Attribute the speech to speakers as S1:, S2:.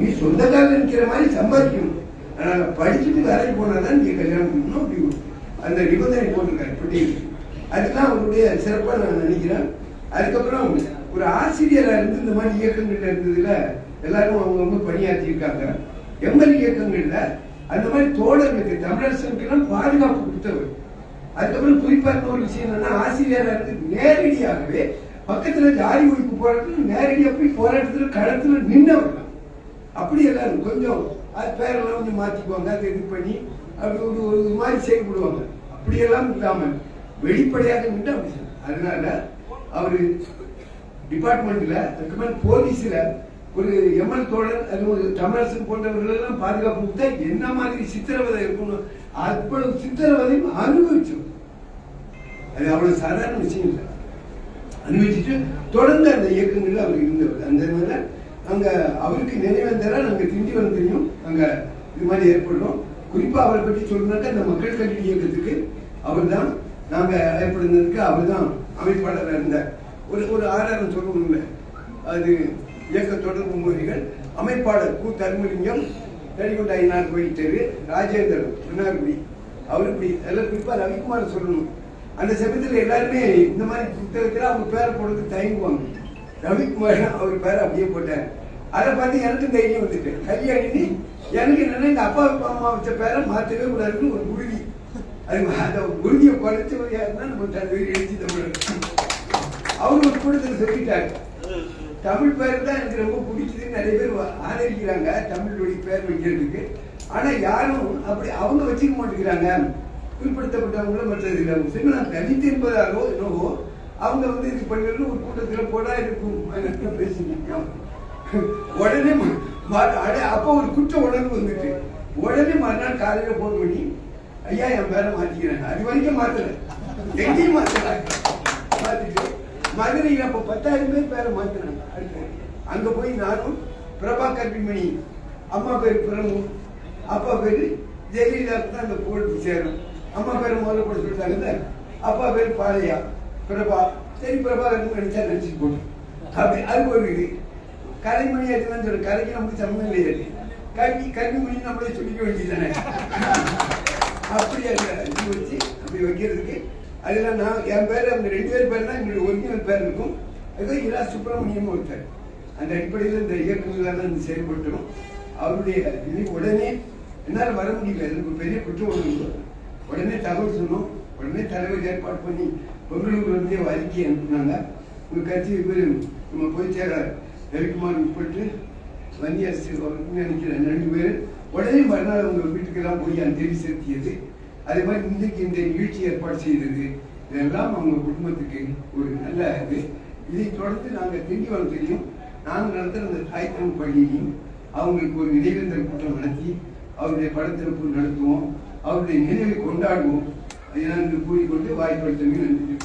S1: நீ சொந்த காலம் நிற்கிற மாதிரி சம்பாதிக்கணும். அதனால படிச்சுட்டு வேலைக்கு போனாதான் நீ கல்யாணம் பண்ணணும். அப்படி அந்த நிபந்தனை போட்டிருக்காரு பட்டியல். அதுதான் அவருடைய சிறப்பா நான் நினைக்கிறேன். அதுக்கப்புறம் ஒரு ஆசிரியரா இருந்து இந்த மாதிரி இயக்கங்கள்ல இருந்ததுல எல்லாரும் அவங்க பணியாற்றியிருக்காங்க. எம்எல் இயக்கங்கள்ல அந்த மாதிரி தோழர்களுக்கு தமிழரசனுக்கு பாதுகாப்பு கொடுத்தவர். அதுக்கப்புறம் குறிப்பா ஒரு விஷயம் என்னன்னா, ஆசிரியரா இருந்து நேரடியாகவே பக்கத்துல ஜாதி ஒழிப்பு போராட்டத்துல நேரடியா போய் போராட்டத்துல களத்துல நின்றவர். அப்படி எல்லாரும் கொஞ்சம் அது பேரெல்லாம் கொஞ்சம் மாத்திக்குவாங்க, அதை இது பண்ணி அப்படி ஒரு மாதிரி செயல்படுவாங்க. அப்படியெல்லாம் இல்லாமல் வெளிப்படையாக நின்று அப்படி. அதனால அவரு டிபார்ட்மெண்ட்ல அதுக்கு போலீஸ்ல ஒரு எம்எல் தோழர், அது ஒரு தமிழரசன் போன்றவர்கள் எல்லாம் பாதுகாப்பு கொடுத்தா என்ன மாதிரி சித்திரவதை இருக்கணும், அவ்வளவு சித்திரவதையும் அனுபவிச்சோம். அது அவ்வளவு சாதாரண விஷயம் இல்லை. அனுபவிச்சுட்டு தொடர்ந்து அந்த இயக்கங்கள் அவர் இருந்தவர். அந்த அங்க அவருக்கு நினைவேந்தரா நாங்க திண்டிவனம் தெரியும், அங்க இது மாதிரி ஏற்படுறோம். குறிப்பா அவரை பற்றி சொல்லணும்னாக்க அந்த மக்கள் கல்வி இயக்கத்துக்கு அவர் தான், நாங்க ஏற்படுறதுக்கு அவர் தான் அமைப்பாளராக இருந்தார். ஒரு ஆதாரம் சொல்லணும்ல, அது இயக்க தொடர்பு முறைகள் அமைப்பாளர் கு தர்மலிங்கம், நடிகொண்ட ஐநாள் கோயில் தெரு, ராஜேந்திரன் மன்னார்குடி, அவர் இப்படி எல்லாம். குறிப்பா ரவிக்குமார் சொல்லணும். அந்த சமயத்தில் எல்லாருமே இந்த மாதிரி புத்தகத்தில் அவங்க பேரை போடுறதுக்கு தயங்குவாங்க. ரவிக்குமார் அவர் பேரை அப்படியே போட்டார். அதை பார்த்து எனக்கு தைரியம் வந்துட்டு கல்யாணி எனக்கு என்னன்னா, இந்த அப்பா அம்மா வச்ச பேரை மாற்றவே கூடாதுன்னு ஒரு உறுதி. அது அந்த உறுதியை குறைச்சவர் யாருன்னா நம்ம தன்வீர் எழுச்சி தமிழர். அவரு ஒரு கூட்டத்தில் சொல்லிட்டாரு, தமிழ் பேர் தான் எனக்கு ரொம்ப பிடிச்சதுன்னு நிறைய பேர் ஆதரிக்கிறாங்க தமிழ் வழி பேர் வைக்கிறதுக்கு. ஆனா யாரும் அப்படி அவங்க வச்சுக்க மாட்டேங்கிறாங்க, குறிப்பிடத்தப்பட்டவங்களும் மற்றது இல்லை. நான் தனித்து என்பதாகவோ என்னவோ அவங்க இது பண்ணுறது ஒரு கூட்டத்தில் போடா இருக்கும் பேசினாங்க. உடனே அப்போ ஒரு குற்ற உணர்வு வந்துட்டு உடனே மறுநாள் காலையில போன் பண்ணி, ஐயா என் பேரை மாத்திக்கிறேன். அது வரைக்கும் மாத்தல, எங்கேயும் மாத்தல. மாத்திட்டு மதுரையில் அப்போ 10,000 பேர் பேரை மாத்தினாங்க. அடுத்து அங்க போய் நானும் பிரபா கல்விமணி, அம்மா பேர் பிரமு, அப்பா பேரு ஜெயலலிதாவுக்கு தான் அந்த புகழ் சேரும். அம்மா பேரை முதல்ல போட சொல்லிட்டாங்க, அப்பா பேர் பாலையா பிரபா, சரி பிரபா நினைச்சா நினைச்சிட்டு போட்டோம். அப்படி அது ஒரு இது கலைமணி அதுதான் சொல்ற, கலைக்கு நமக்கு சம்மந்தம் இல்லையா, கல்விமணி நம்மளே சொல்லிக்க வேண்டியதானே. அப்படி அது வச்சு அப்படி வைக்கிறதுக்கு அதெல்லாம் நான் என் பேர் அவங்க 2 பேர் பேர் தான் எங்களுடைய ஒரிஜினல் பேர் இருக்கும். ஏதோ இரா சுப்பிரமணியம் ஒருத்தர். அந்த அடிப்படையில் இந்த இயக்கங்களாக தான் செயல்பட்டோம். அவருடைய இது உடனே என்னால் வர முடியல, எனக்கு பெரிய குற்றம் ஒன்று. உடனே தகவல் சொன்னோம். உடனே தலைவர் ஏற்பாடு பண்ணி பெங்களூர்ல இருந்தே அறிக்கை அனுப்புனாங்க. உங்க கட்சி பேர் நம்ம பொதுச் செயலாளர் ரவிக்குமார் உட்பட்டு வன்னியரசு நினைக்கிறேன் 2 பேர் உடனே மறுநாள் அவங்க வீட்டுக்கெல்லாம் போய் அந்த தேதி செலுத்தியது. அதே மாதிரி இன்றைக்கு இந்த நிகழ்ச்சி ஏற்பாடு செய்தது, இதெல்லாம் அவங்க குடும்பத்துக்கு ஒரு நல்ல இது. இதை தொடர்ந்து நாங்கள் திண்டிவனம் தெரியும், நாங்கள் நடத்துகிற அந்த தாய் தமிழ் பள்ளியையும் அவங்களுக்கு ஒரு நினைவேந்தல் கூட்டம் நடத்தி அவருடைய படத்திறப்பு நடத்துவோம், அவருடைய நினைவை கொண்டாடுவோம். அதை நான் கூறிக்கொண்டு வாய்ப்படுத்த நன்றி.